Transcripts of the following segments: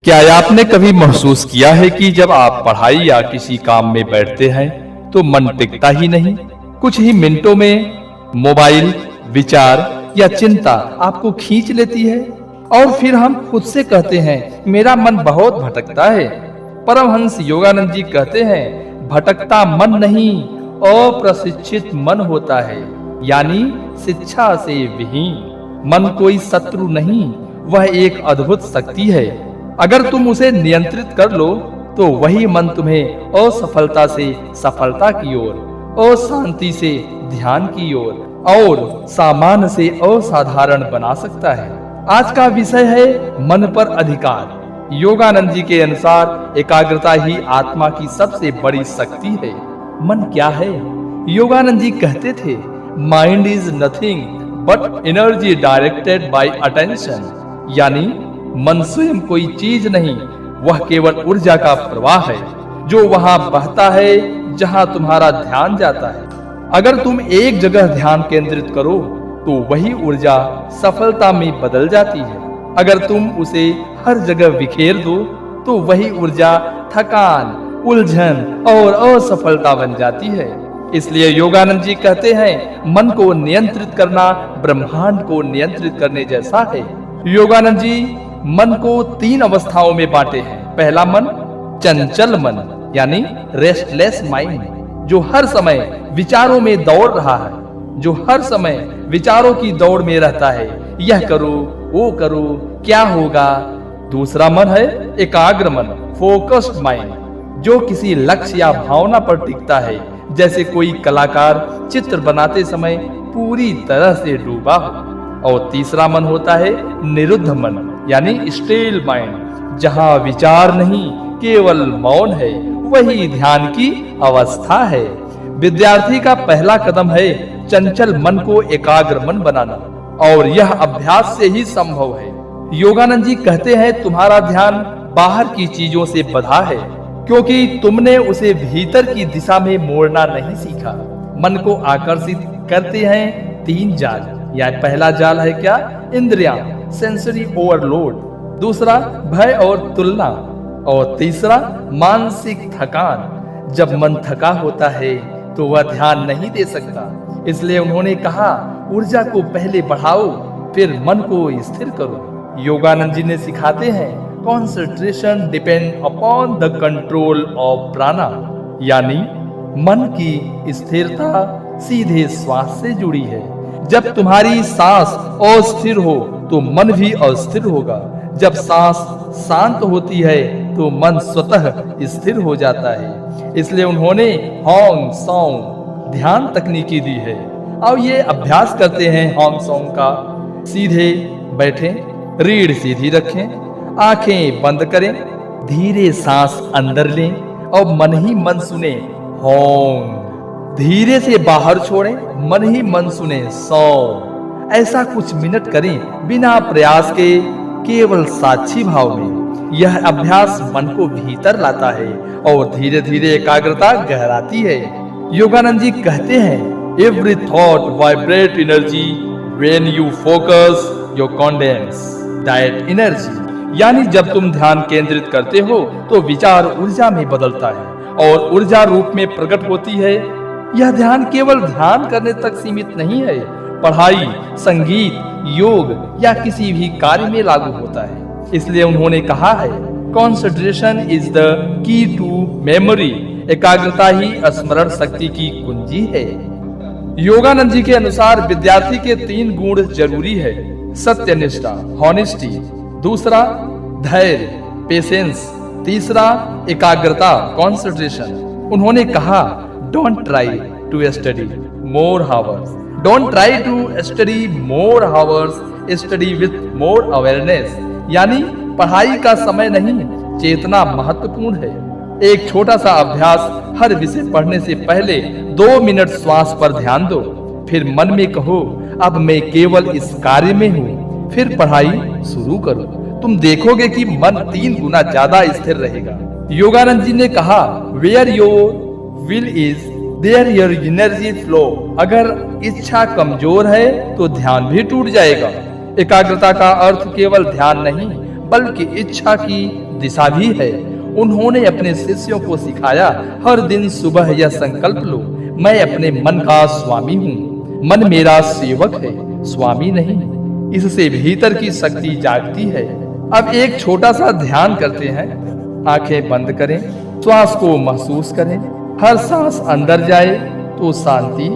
क्या आपने कभी महसूस किया है कि जब आप पढ़ाई या किसी काम में बैठते हैं तो मन टिकता ही नहीं। कुछ ही मिनटों में मोबाइल, विचार या चिंता आपको खींच लेती है और फिर हम खुद से कहते हैं मेरा मन बहुत भटकता है। परमहंस योगानंद जी कहते हैं भटकता मन नहीं, अप्रशिक्षित मन होता है, यानी शिक्षा से विहीन। मन कोई शत्रु नहीं, वह एक अद्भुत शक्ति है। अगर तुम उसे नियंत्रित कर लो तो वही मन तुम्हें असफलता से सफलता की ओर, अशांति से ध्यान की ओर और सामान्य से असाधारण बना सकता है। आज का विषय है मन पर अधिकार। योगानंद जी के अनुसार एकाग्रता ही आत्मा की सबसे बड़ी शक्ति है। मन क्या है? योगानंद जी कहते थे mind is nothing but energy directed by attention, यानी मन स्वयं कोई चीज नहीं, वह केवल ऊर्जा का प्रवाह है जो वहां बहता है जहां तुम्हारा ध्यान जाता है। अगर तुम एक जगह ध्यान केंद्रित करो तो वही ऊर्जा सफलता में बदल जाती है। अगर तुम उसे हर जगह बिखेर दो तो वही ऊर्जा थकान, उलझन और असफलता बन जाती है। इसलिए योगानंद जी कहते हैं मन को नियंत्रित करना ब्रह्मांड को नियंत्रित करने जैसा है। योगानंद जी मन को 3 अवस्थाओं में बांटे हैं। पहला मन चंचल मन, यानी रेस्टलेस माइंड, जो हर समय विचारों में दौड़ रहा है, जो हर समय विचारों की दौड़ में रहता है, यह करो वो करो क्या होगा। दूसरा मन है एकाग्र मन, फोकस्ड माइंड, जो किसी लक्ष्य या भावना पर टिकता है, जैसे कोई कलाकार चित्र बनाते समय पूरी तरह से डूबा हो। और तीसरा मन होता है निरुद्ध मन, यानी स्टिल माइंड, जहां विचार नहीं केवल मौन है, वही ध्यान की अवस्था है। विद्यार्थी का पहला कदम है चंचल मन को एकाग्र मन बनाना, और यह अभ्यास से ही संभव है। योगानंद जी कहते हैं तुम्हारा ध्यान बाहर की चीजों से बंधा है क्योंकि तुमने उसे भीतर की दिशा में मोड़ना नहीं सीखा। मन को आकर्षित करते हैं 3 जाल। यह पहला जाल है क्या? इंद्रियां, सेंसरी ओवरलोड। दूसरा भय और तुलना, और तीसरा मानसिक थकान। जब मन थका होता है तो वह ध्यान नहीं दे सकता। इसलिए उन्होंने कहा ऊर्जा को पहले बढ़ाओ फिर मन को स्थिर करो। योगानंद जी ने सिखाते हैं concentration depend upon the control of प्राणा, यानी मन की स्थिरता सीधे श्वास से जुड़ी है। जब तुम्हारी सांस अस्थिर हो तो मन भी अस्थिर होगा। जब सांस शांत होती है तो मन स्वतः स्थिर हो जाता है। इसलिए उन्होंने होंग सॉन्ग ध्यान तकनीकी दी है। अब ये अभ्यास करते हैं होंग सॉन्ग का। सीधे बैठें, रीढ़ सीधी रखें, आंखें बंद करें, धीरे सांस अंदर लें और मन ही मन सुने होंग। धीरे से बाहर छोड़ें, मन ही मन सुने सौ। ऐसा कुछ मिनट करें बिना प्रयास के, केवल साक्षी भाव में। यह अभ्यास मन को भीतर लाता है और धीरे धीरे एकाग्रता गहराती है। योगानंद जी कहते हैं every thought vibrate energy when you focus your condense that energy, यानी जब तुम ध्यान केंद्रित करते हो तो विचार ऊर्जा में बदलता है और ऊर्जा रूप में प्रकट होती है। यह ध्यान केवल ध्यान करने तक सीमित नहीं है, पढ़ाई, संगीत, योग या किसी भी कार्य में लागू होता है। इसलिए उन्होंने कहा है concentration is the key to memory, एकाग्रता ही स्मरण शक्ति की कुंजी है। योगानंद जी के अनुसार विद्यार्थी के 3 गुण जरूरी है। सत्यनिष्ठा, हॉनेस्टी, दूसरा धैर्य, पेशेंस, तीसरा एकाग्रता, कंसंट्रेशन। उन्होंने कहा Don't try to study more hours. Don't try to study more hours. Study with more awareness. यानी पढ़ाई का समय नहीं, चेतना महत्वपूर्ण है। एक छोटा सा अभ्यास, हर विषय पढ़ने से पहले 2 मिनट श्वास पर ध्यान दो। फिर मन में कहो अब मैं केवल इस कार्य में हूँ, फिर पढ़ाई शुरू करो। तुम देखोगे कि मन 3 गुना ज्यादा स्थिर रहेगा। योगानंद जी ने कहा Where your will is there your energy flow. अगर इच्छा कमजोर है तो ध्यान भी टूट जाएगा। एकाग्रता का अर्थ केवल ध्यान नहीं बल्कि इच्छा की दिशा भी है। उन्होंने अपने शिष्यों को सिखाया, हर दिन सुबह यह संकल्प लो, मैं अपने मन का स्वामी हूँ। मन मेरा सेवक है, स्वामी नहीं। इससे भीतर की शक्ति जागती है। अब एक छोटा सा ध्यान करते हैं। आंखें बंद करें, श्वास को महसूस करें। हर सांस अंदर जाए तो शांति,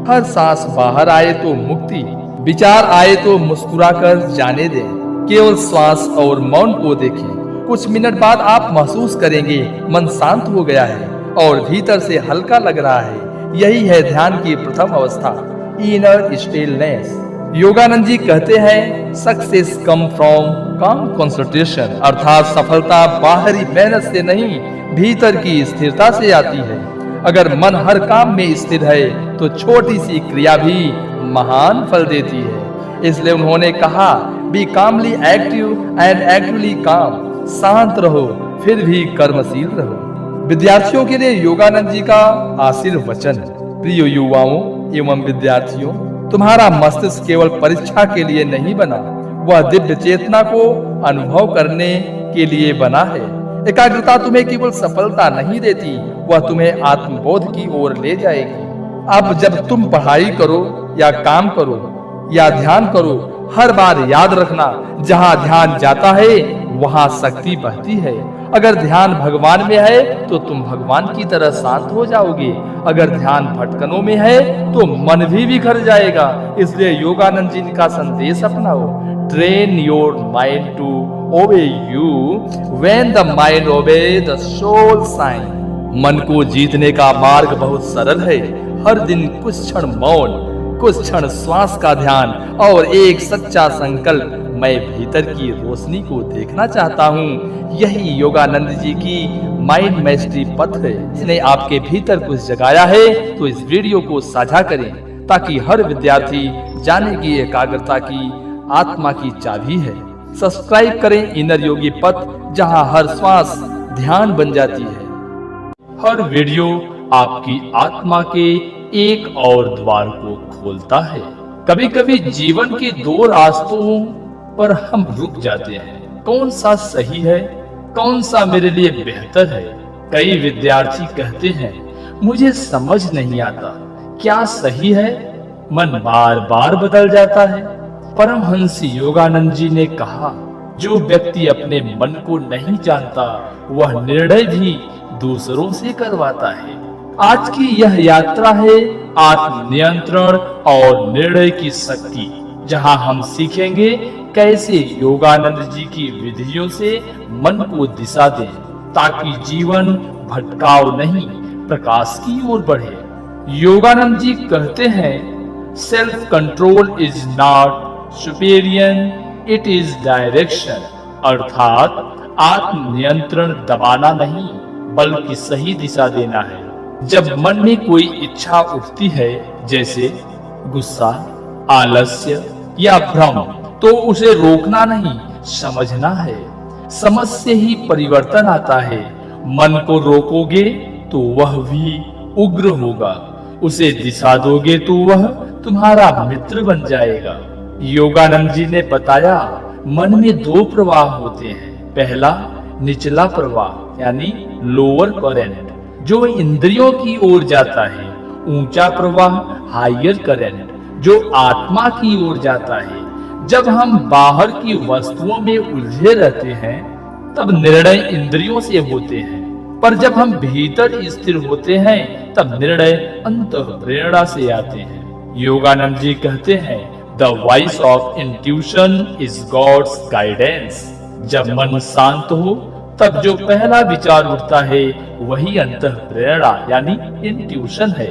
हर सांस बाहर आए तो मुक्ति। विचार आए तो मुस्कुराकर जाने दें। केवल श्वास और मौन को देखें। कुछ मिनट बाद आप महसूस करेंगे मन शांत हो गया है और भीतर से हल्का लग रहा है। यही है ध्यान की प्रथम अवस्था, इनर स्टिलनेस। योगानंद जी कहते हैं, सक्सेस कम फ्रॉम काम कंसंट्रेशन, अर्थात सफलता बाहरी मेहनत से नहीं, भीतर की स्थिरता से आती है। अगर मन हर काम में स्थिर है तो छोटी सी क्रिया भी महान फल देती है। इसलिए उन्होंने कहा, be calmly active and actively calm. शांत रहो फिर भी कर्मशील रहो। विद्यार्थियों के लिए योगानंद जी का आशीर्वचन। प्रिय युवाओं एवं विद्यार्थियों, तुम्हारा मस्तिष्क केवल परीक्षा के लिए नहीं बना, वह दिव्य चेतना को अनुभव करने के लिए बना है। एकाग्रता तुम्हें केवल सफलता नहीं देती, वह तुम्हें आत्मबोध की ओर ले जाएगी। अब जब तुम पढ़ाई करो या काम करो या ध्यान करो, हर बार याद रखना, जहां ध्यान जाता है वहां शक्ति बहती है। अगर ध्यान भगवान में है तो तुम भगवान की तरह शांत हो जाओगे। अगर ध्यान भटकनों में है तो मन भी बिखर जाएगा। इसलिए योगानंद जी का संदेश अपनाओ, train your mind to obey you when the mind obey the soul sign. मन को जीतने का मार्ग बहुत सरल है। हर दिन कुछ क्षण मौन, कुछ क्षण श्वास का ध्यान और एक सच्चा संकल्प, मैं भीतर की रोशनी को देखना चाहता हूँ। यही योगानंद जी की माइंड मैस्ट्री पथ है। इसने आपके भीतर कुछ जगाया है तो इस वीडियो को साझा करें, ताकि हर विद्यार्थी जाने की एकाग्रता की आत्मा की चाबी है। सब्सक्राइब करें इनर योगी पथ, जहां हर श्वास ध्यान बन जाती है। हर वीडियो आपकी आत्मा के एक और द्वार को खोलता है। कभी कभी जीवन के दो रास्तों पर हम रुक जाते हैं, कौन सा सही है, कौन सा मेरे लिए बेहतर है। कई विद्यार्थी कहते हैं, मुझे समझ नहीं आता क्या सही है, मन बार बार बदल जाता है। परमहंस योगानंद जी ने कहा, जो व्यक्ति अपने मन को नहीं जानता वह निर्णय भी दूसरों से करवाता है। आज की यह यात्रा है आत्मनियंत्रण और निर्णय की शक्ति, जहां हम सीखेंगे कैसे योगानंद जी की विधियों से मन को दिशा दें, ताकि जीवन भटकाव नहीं प्रकाश की ओर बढ़े। योगानंद जी कहते हैं, self control is not suppression, it is direction, अर्थात आत्मनियंत्रण दबाना नहीं बल्कि सही दिशा देना है। जब मन में कोई इच्छा उठती है, जैसे गुस्सा, आलस्य या भ्रम, तो उसे रोकना नहीं, समझना है। समझ से ही परिवर्तन आता है। मन को रोकोगे तो वह भी उग्र होगा, उसे दिशा दोगे तो वह तुम्हारा मित्र बन जाएगा। योगानंद जी ने बताया, मन में दो प्रवाह होते हैं। पहला निचला प्रवाह यानी लोअर करंट, जो इंद्रियों की ओर जाता है। ऊंचा प्रवाह हायर करंट, जो आत्मा की ओर जाता है। जब हम बाहर की वस्तुओं में उलझे रहते हैं तब निर्णय इंद्रियों से होते हैं, पर जब हम भीतर स्थिर होते हैं तब निर्णय अंतःप्रेरणा से आते हैं। योगानंद जी कहते हैं, the voice of intuition is God's guidance. जब मन शांत हो तब जो पहला विचार उठता है वही अंतःप्रेरणा यानी इंट्यूशन है।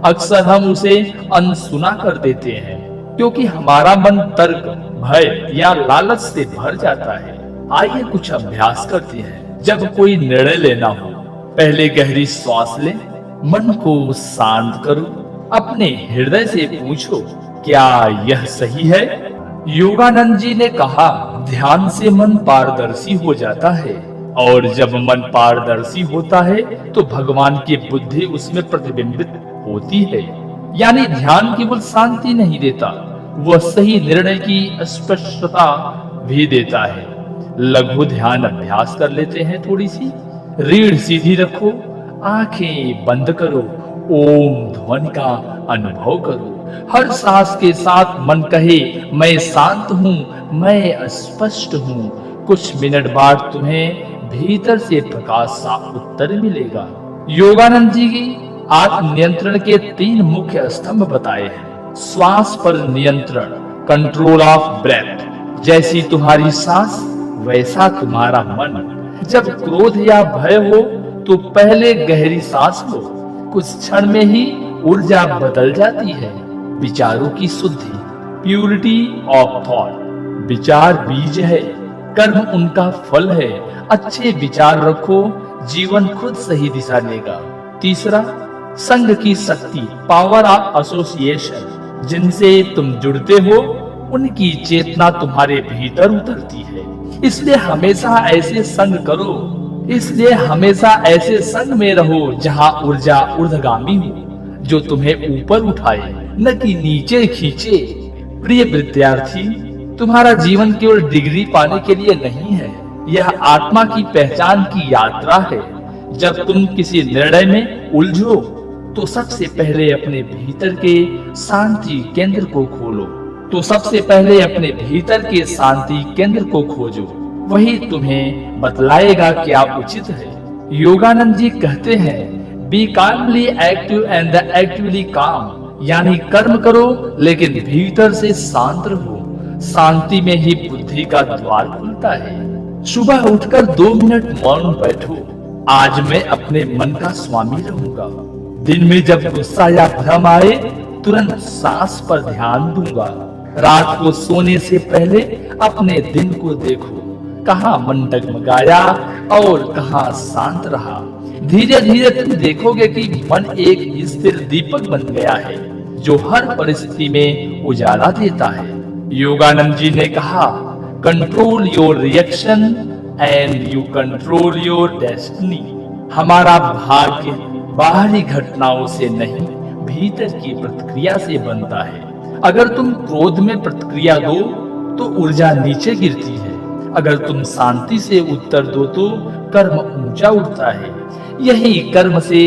अक्सर हम उसे अनसुना कर देते हैं क्योंकि हमारा मन तर्क, भय या लालच से भर जाता है। आइए कुछ अभ्यास करते हैं। जब कोई निर्णय लेना हो, पहले गहरी सांस लें, मन को शांत करो, अपने हृदय से पूछो, क्या यह सही है? योगानंद जी ने कहा, ध्यान से मन पारदर्शी हो जाता है, और जब मन पारदर्शी होता है तो भगवान की बुद्धि उसमें प्रतिबिंबित होती है। यानी ध्यान केवल शांति नहीं देता, वह सही निर्णय की स्पष्टता भी देता है। लघु ध्यान अभ्यास कर लेते हैं थोड़ी सी। रीढ़ सीधी रखो, आंखें बंद करो, ओम ध्वनि का अनुभव करो। हर सांस के साथ मन कहे, मैं शांत हूं, मैं स्पष्ट हूं। कुछ मिनट बाद तुम्हें भीतर से प्रकाश सा उत्तर मिलेगा। योगानंद जी की आत्म नियंत्रण के 3 मुख्य स्तंभ बताए हैं। श्वास पर नियंत्रण, कंट्रोल ऑफ ब्रेथ। जैसी तुम्हारी सांस वैसा तुम्हारा मन। जब क्रोध या भय हो तो पहले गहरी सांस लो, कुछ क्षण में ही ऊर्जा बदल जाती है। विचारों की शुद्धि, प्यूरिटी ऑफ थॉट। विचार बीज है, कर्म उनका फल है। अच्छे विचार रखो, जीवन खुद सही दिशा लेगा। तीसरा, संग की शक्ति, पावर ऑफ एसोसिएशन। जिनसे तुम जुड़ते हो उनकी चेतना तुम्हारे भीतर उतरती है। इसलिए हमेशा ऐसे संग करो, इसलिए हमेशा ऐसे संग में रहो जहां ऊर्जा ऊर्ध्वगामी हो, जो तुम्हें ऊपर उठाए न कि नीचे खींचे। प्रिय विद्यार्थी, तुम्हारा जीवन केवल डिग्री पाने के लिए नहीं है, यह आत्मा की पहचान की यात्रा है। जब तुम किसी निर्णय में उलझो तो सबसे पहले अपने भीतर के शांति केंद्र को खोलो, तो सबसे पहले अपने भीतर के शांति केंद्र को खोजो। वही तुम्हें बतलाएगा क्या उचित है। योगानंद जी कहते हैं, be calmly active and the actively calm. यानी कर्म करो लेकिन भीतर से शांत रहो। शांति में ही बुद्धि का द्वार खुलता है। सुबह उठकर 2 मिनट मौन बैठो। आज मैं अपने मन का स्वामी रहूंगा। दिन में जब गुस्सा या भ्रम आए तुरंत सांस पर ध्यान दूंगा। रात को सोने से पहले अपने दिन को देखो, कहाँ मन डगमगाया और कहाँ शांत रहा। धीरे धीरे तुम देखोगे कि मन एक स्थिर दीपक बन गया है जो हर परिस्थिति में उजाला देता है। योगानंद जी ने कहा, control your reaction and you control your destiny. हमारा भाग्य बाहरी घटनाओं से नहीं, भीतर की प्रतिक्रिया से बनता है। अगर तुम क्रोध में प्रतिक्रिया दो तो ऊर्जा नीचे गिरती है, अगर तुम शांति से उत्तर दो तो कर्म ऊंचा उठता है। यही कर्म से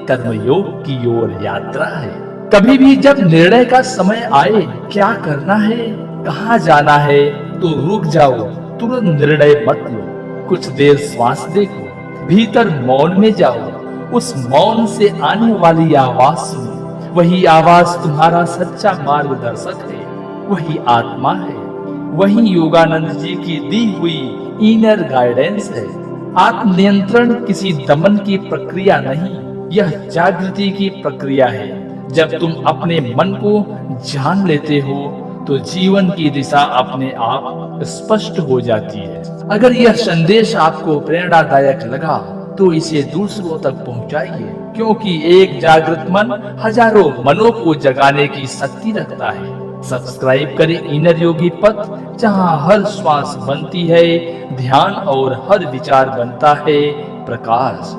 कर्मयोग की ओर यात्रा है। कभी भी जब निर्णय का समय आए, क्या करना है, कहाँ जाना है, तो रुक जाओ, तुरंत निर्णय मत लो। कुछ देर श्वास देखो, भीतर मौन में जाओ, उस मौन से आने वाली आवाज सुनो। वही आवाज तुम्हारा सच्चा मार्गदर्शक है, वही आत्मा है, वही योगानंद जी की दी हुई इनर गाइडेंस है। आत्म नियंत्रण किसी दमन की प्रक्रिया नहीं, यह जागृति की प्रक्रिया है। जब तुम अपने मन को जान लेते हो तो जीवन की दिशा अपने आप स्पष्ट हो जाती है। अगर यह संदेश आपको प्रेरणादायक लगा तो इसे दूसरों तक पहुंचाइए, क्योंकि एक जागृत मन हजारों मनों को जगाने की शक्ति रखता है। सब्सक्राइब करें इनर योगी पथ, जहां हर श्वास बनती है ध्यान और हर विचार बनता है प्रकाश।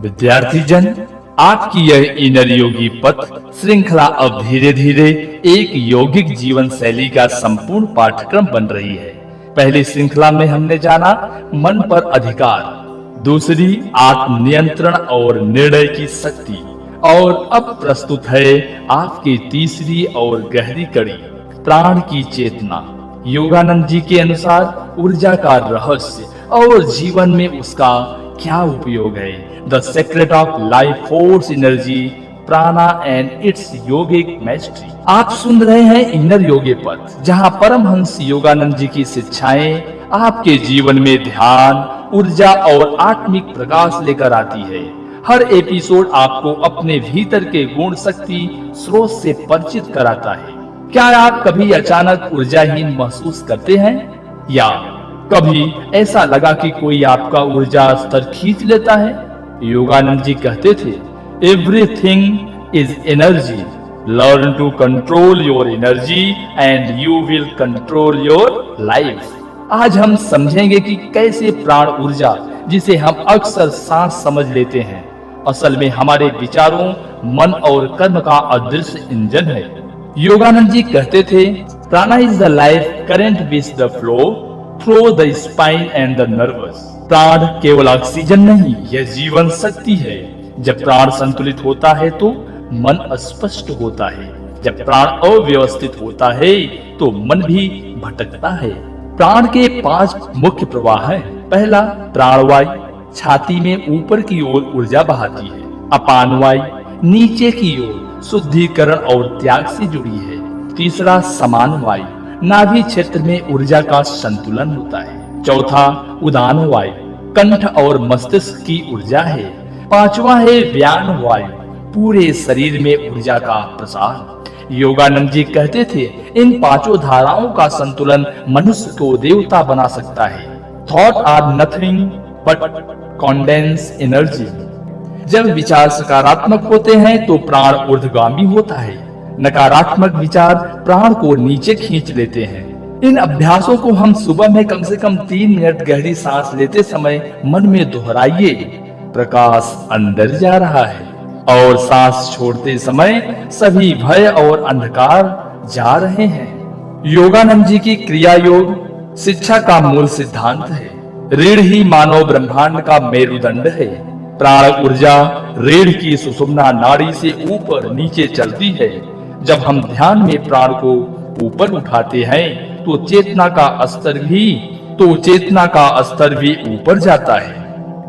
विद्यार्थी जन, आपकी यह इनर योगी पथ श्रृंखला अब धीरे धीरे एक यौगिक जीवन शैली का संपूर्ण पाठ्यक्रम बन रही है। पहली श्रृंखला में हमने जाना मन पर अधिकार, दूसरी आत्म नियंत्रण और निर्णय की शक्ति, और अब प्रस्तुत है आपकी तीसरी और गहरी कड़ी, प्राण की चेतना। योगानंद जी के अनुसार ऊर्जा का रहस्य और जीवन में उसका क्या उपयोग है। The secret of life force energy, प्राणा एंड इट्स योगिक मैस्ट्री। आप सुन रहे हैं इनर योगी पथ, जहां परमहंस योगानंद जी की शिक्षाएं आपके जीवन में ध्यान, ऊर्जा और आत्मिक प्रकाश लेकर आती है। हर एपिसोड आपको अपने भीतर के गुण शक्ति स्रोत से परिचित कराता है। क्या आप कभी अचानक ऊर्जाहीन महसूस करते हैं, या कभी ऐसा लगा कि कोई आपका ऊर्जा स्तर खींच लेता है? योगानंद जी कहते थे, everything is energy, learn to control your energy and you will control your life. आज हम समझेंगे कि कैसे प्राण ऊर्जा, जिसे हम अक्सर सांस समझ लेते हैं, असल में हमारे विचारों, मन और कर्म का अदृश्य इंजन है। योगानंद जी कहते थे, प्राणा is the life current which the flow through the spine and the nervous. प्राण केवल ऑक्सीजन नहीं, यह जीवन शक्ति है। जब प्राण संतुलित होता है तो मन स्पष्ट होता है। जब प्राण अव्यवस्थित होता है तो मन भी भटकता है। प्राण के 5 मुख्य प्रवाह हैं। पहला, प्राणवायु छाती में ऊपर की ओर ऊर्जा बहाती है। अपान वायु नीचे की ओर शुद्धिकरण और त्याग से जुड़ी है। तीसरा, समान वायु नाभि क्षेत्र में ऊर्जा का संतुलन होता है। चौथा, उदान वायु कंठ और मस्तिष्क की ऊर्जा है। पांचवा है व्यान वायु, पूरे शरीर में ऊर्जा का प्रसार। योगानंद जी कहते थे, इन 5 धाराओं का संतुलन मनुष्य को देवता बना सकता है। Thought are nothing but condense energy. जब विचार सकारात्मक होते हैं तो प्राण ऊर्ध्वगामी होता है। नकारात्मक विचार प्राण को नीचे खींच लेते हैं। इन अभ्यासों को हम सुबह में कम से कम 3 मिनट गहरी सांस लेते समय मन में दोहराइए, प्रकाश अंदर जा रहा है। और सांस छोड़ते समय सभी भय और अंधकार जा रहे हैं। योगानंद जी की क्रिया योग शिक्षा का मूल सिद्धांत है। रीढ़ ही मानव ब्रह्मांड का मेरुदंड है। प्राण ऊर्जा रीढ़ की सुषुम्ना नाड़ी से ऊपर नीचे चलती है। जब हम ध्यान में प्राण को ऊपर उठाते हैं तो चेतना का स्तर भी ऊपर जाता है।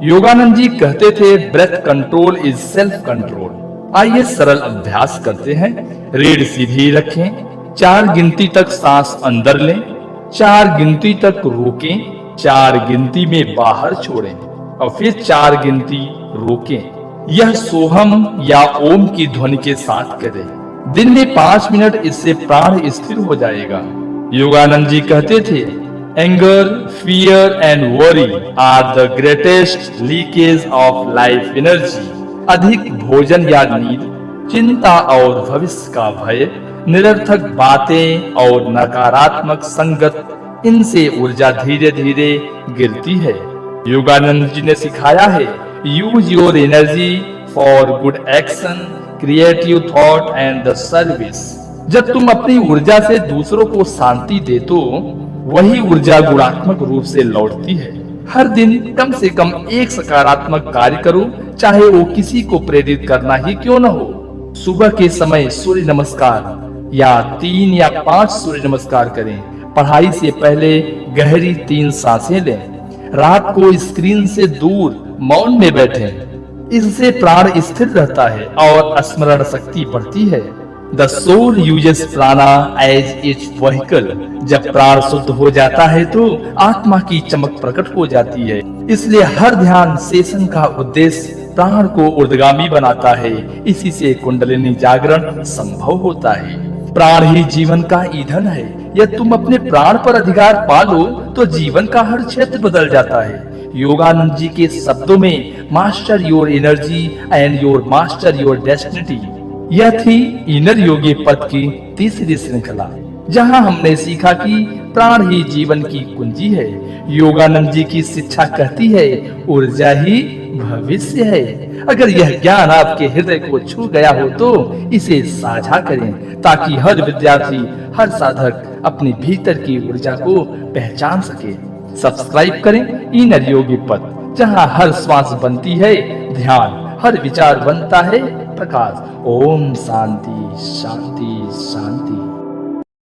योगानंद जी कहते थे, breath control is self control. आइए सरल अभ्यास करते हैं। रीढ़ सीधी रखें, 4 गिनती तक सांस अंदर लें, 4 गिनती तक रोकें, 4 गिनती में बाहर छोड़ें और फिर 4 गिनती रोकें। यह सोहम या ओम की ध्वनि के साथ करें। दिन में 5 मिनट, इससे प्राण स्थिर हो जाएगा। योगानंद जी कहते थे, anger, fear and worry are the greatest leakage of life energy. अधिक भोजन या नींद, चिंता और भविष्य का भय, निरर्थक बातें और नकारात्मक संगत, इनसे ऊर्जा धीरे धीरे गिरती है। योगानंद जी ने सिखाया है, use your energy for good action, creative thought and the service. जब तुम अपनी ऊर्जा से दूसरों को शांति दे तो वही ऊर्जा गुणात्मक रूप से लौटती है। हर दिन कम से कम एक सकारात्मक कार्य करो, चाहे वो किसी को प्रेरित करना ही क्यों न हो। सुबह के समय सूर्य नमस्कार या 3 या 5 सूर्य नमस्कार करें। पढ़ाई से पहले गहरी 3 सांसें लें। रात को स्क्रीन से दूर मौन में बैठें। इससे प्राण स्थिर रहता है और स्मरण शक्ति बढ़ती है। द सोल यूजेस प्राणा एज इट्स व्हीकल। जब प्राण शुद्ध हो जाता है तो आत्मा की चमक प्रकट हो जाती है। इसलिए हर ध्यान सेशन का उद्देश्य प्राण को ऊर्ध्वगामी बनाता है। इसी से कुंडलिनी जागरण संभव होता है। प्राण ही जीवन का ईंधन है। यदि तुम अपने प्राण पर अधिकार पालो तो जीवन का हर क्षेत्र बदल जाता है। योगानंद जी के शब्दों में, master your energy and your master your destiny. यह थी इनर योगी पद की तीसरी श्रृंखला, जहां हमने सीखा कि प्राण ही जीवन की कुंजी है। योगानंद जी की शिक्षा कहती है, ऊर्जा ही भविष्य है। अगर यह ज्ञान आपके हृदय को छू गया हो तो इसे साझा करें, ताकि हर विद्यार्थी, हर साधक अपने भीतर की ऊर्जा को पहचान सके। सब्सक्राइब करें इनर योगी पद, जहां हर श्वास बनती है ध्यान, हर विचार बनता है प्रकाश। ओम शांति शांति शांति।